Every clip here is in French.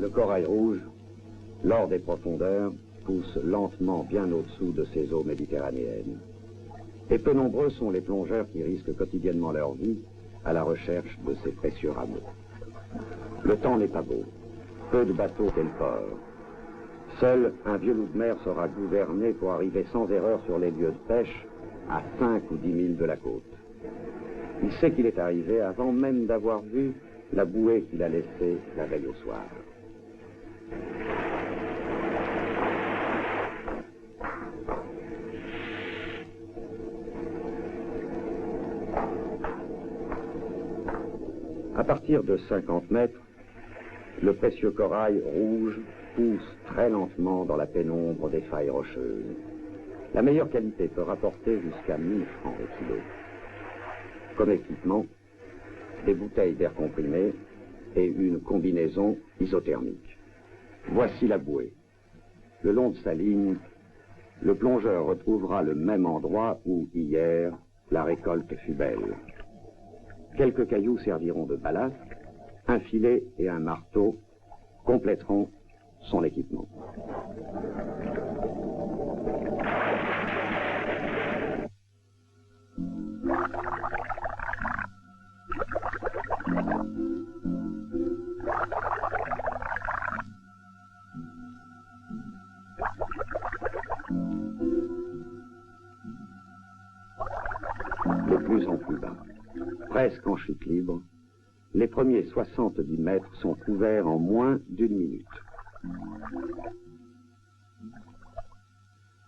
Le corail rouge, lors des profondeurs, pousse lentement bien au-dessous de ces eaux méditerranéennes. Et peu nombreux sont les plongeurs qui risquent quotidiennement leur vie à la recherche de ces précieux rameaux. Le temps n'est pas beau. Peu de bateaux quittent le port. Seul un vieux loup de mer sera gouverné pour arriver sans erreur sur les lieux de pêche à 5 ou 10 milles de la côte. Il sait qu'il est arrivé avant même d'avoir vu la bouée qu'il a laissée la veille au soir. À partir de 50 mètres, le précieux corail rouge pousse très lentement dans la pénombre des failles rocheuses. La meilleure qualité peut rapporter jusqu'à 1000 francs au kilo. Comme équipement, des bouteilles d'air comprimé et une combinaison isothermique. Voici la bouée. Le long de sa ligne, le plongeur retrouvera le même endroit où, hier, la récolte fut belle. Quelques cailloux serviront de ballast, un filet et un marteau compléteront son équipement. De plus en plus bas, presque en chute libre, les premiers 70 mètres sont couverts en moins d'une minute.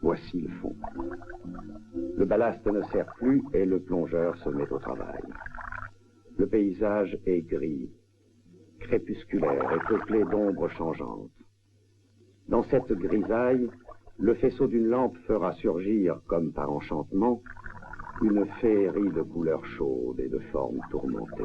Voici le fond. Le ballast ne sert plus et le plongeur se met au travail. Le paysage est gris, crépusculaire et peuplé d'ombres changeantes. Dans cette grisaille, le faisceau d'une lampe fera surgir, comme par enchantement, une féerie de couleurs chaudes et de formes tourmentées.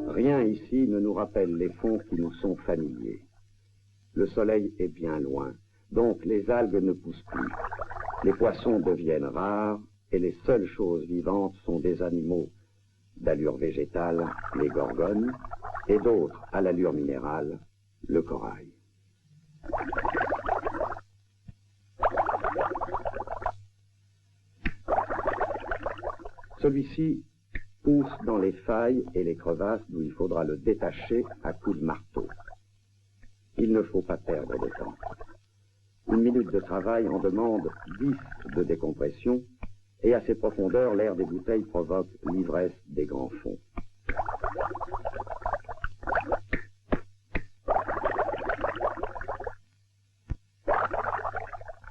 Rien ici ne nous rappelle les fonds qui nous sont familiers. Le soleil est bien loin, donc les algues ne poussent plus. Les poissons deviennent rares et les seules choses vivantes sont des animaux d'allure végétale, les gorgones, et d'autres à l'allure minérale, le corail. Celui-ci pousse dans les failles et les crevasses d'où il faudra le détacher à coups de marteau. Il ne faut pas perdre de temps. Une minute de travail en demande 10 de décompression et à ces profondeurs, l'air des bouteilles provoque l'ivresse des grands fonds.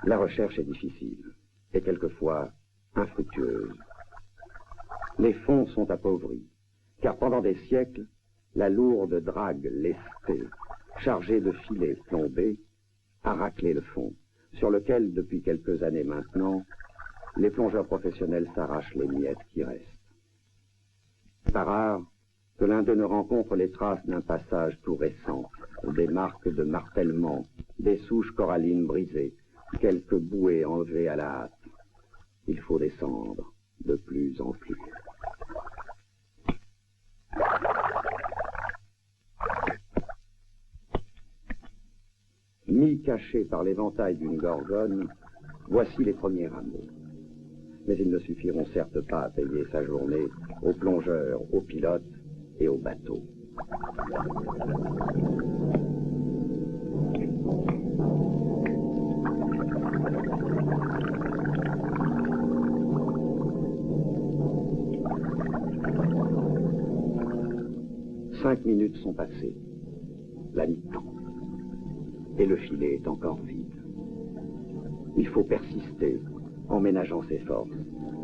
La recherche est difficile et quelquefois infructueuse. Les fonds sont appauvris, car pendant des siècles, la lourde drague lestée, chargée de filets plombés, a raclé le fond, sur lequel, depuis quelques années maintenant, les plongeurs professionnels s'arrachent les miettes qui restent. Pas rare que l'un d'eux ne rencontre les traces d'un passage tout récent, des marques de martèlement, des souches corallines brisées, quelques bouées enlevées à la hâte. Il faut descendre de plus en plus. Mi-cachés par l'éventail d'une gorgone, voici les premiers rameaux. Mais ils ne suffiront certes pas à payer sa journée aux plongeurs, aux pilotes et aux bateaux. Cinq minutes sont passées, la mi-temps, et le filet est encore vide. Il faut persister en ménageant ses forces,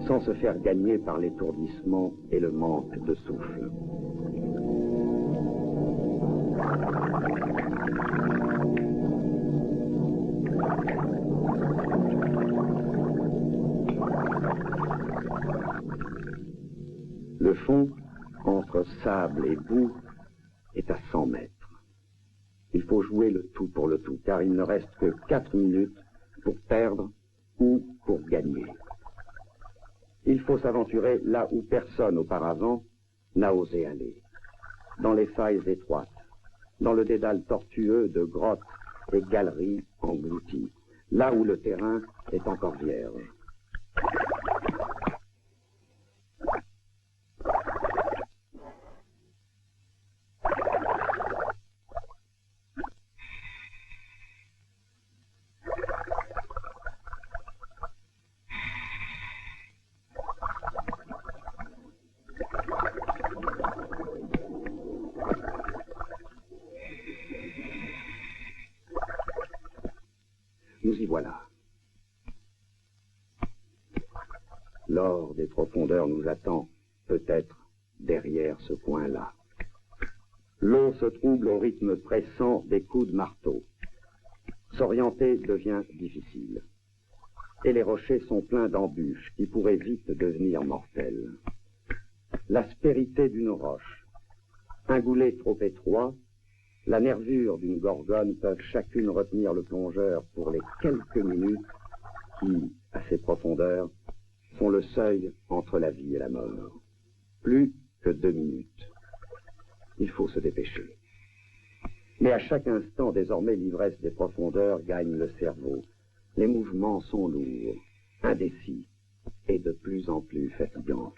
sans se faire gagner par l'étourdissement et le manque de souffle. Le fond, entre sable et boue, est à 100 mètres. Il faut jouer le tout pour le tout, car il ne reste que 4 minutes pour perdre ou pour gagner. Il faut s'aventurer là où personne auparavant n'a osé aller, dans les failles étroites, dans le dédale tortueux de grottes et galeries englouties, là où le terrain est encore vierge. Nous y voilà. L'or des profondeurs nous attend, peut-être, derrière ce coin-là. L'eau se trouble au rythme pressant des coups de marteau. S'orienter devient difficile. Et les rochers sont pleins d'embûches qui pourraient vite devenir mortelles. L'aspérité d'une roche, un goulet trop étroit, la nervure d'une gorgone peuvent chacune retenir le plongeur pour les quelques minutes qui, à ces profondeurs, sont le seuil entre la vie et la mort. Plus que 2 minutes. Il faut se dépêcher. Mais à chaque instant, désormais, l'ivresse des profondeurs gagne le cerveau. Les mouvements sont lourds, indécis et de plus en plus fatigants.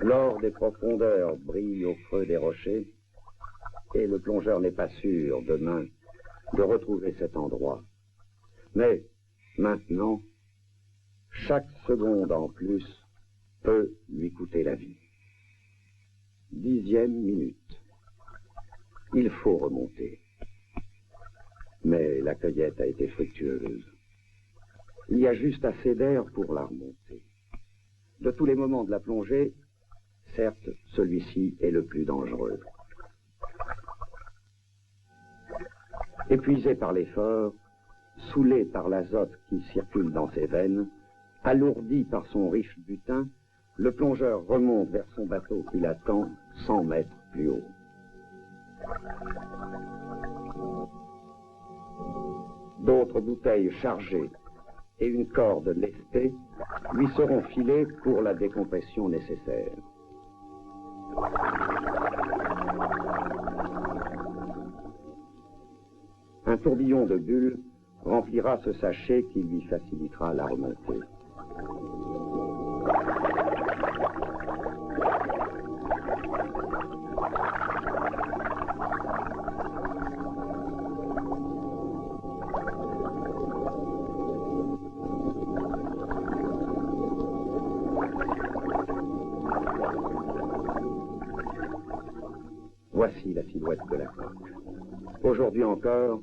L'or des profondeurs brille au creux des rochers et le plongeur n'est pas sûr, demain, de retrouver cet endroit. Mais, maintenant, chaque seconde en plus peut lui coûter la vie. 10e minute. Il faut remonter. Mais la cueillette a été fructueuse. Il y a juste assez d'air pour la remonter. De tous les moments de la plongée, certes, celui-ci est le plus dangereux. Épuisé par l'effort, saoulé par l'azote qui circule dans ses veines, alourdi par son riche butin, le plongeur remonte vers son bateau qui l'attend 100 mètres plus haut. D'autres bouteilles chargées et une corde lestée lui seront filées pour la décompression nécessaire. Un tourbillon de bulles remplira ce sachet qui lui facilitera la remontée. Voici la silhouette de la coque. Aujourd'hui encore,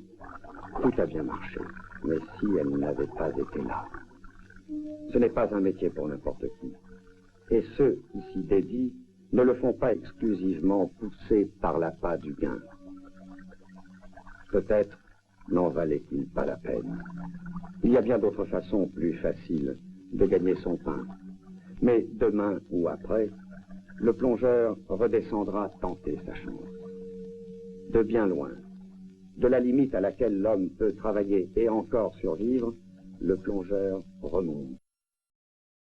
tout a bien marché, mais si elle n'avait pas été là. Ce n'est pas un métier pour n'importe qui. Et ceux qui s'y dédient ne le font pas exclusivement poussés par l'appât du gain. Peut-être n'en valait-il pas la peine. Il y a bien d'autres façons plus faciles de gagner son pain. Mais demain ou après, le plongeur redescendra tenter sa chance. De bien loin, de la limite à laquelle l'homme peut travailler et encore survivre, le plongeur remonte.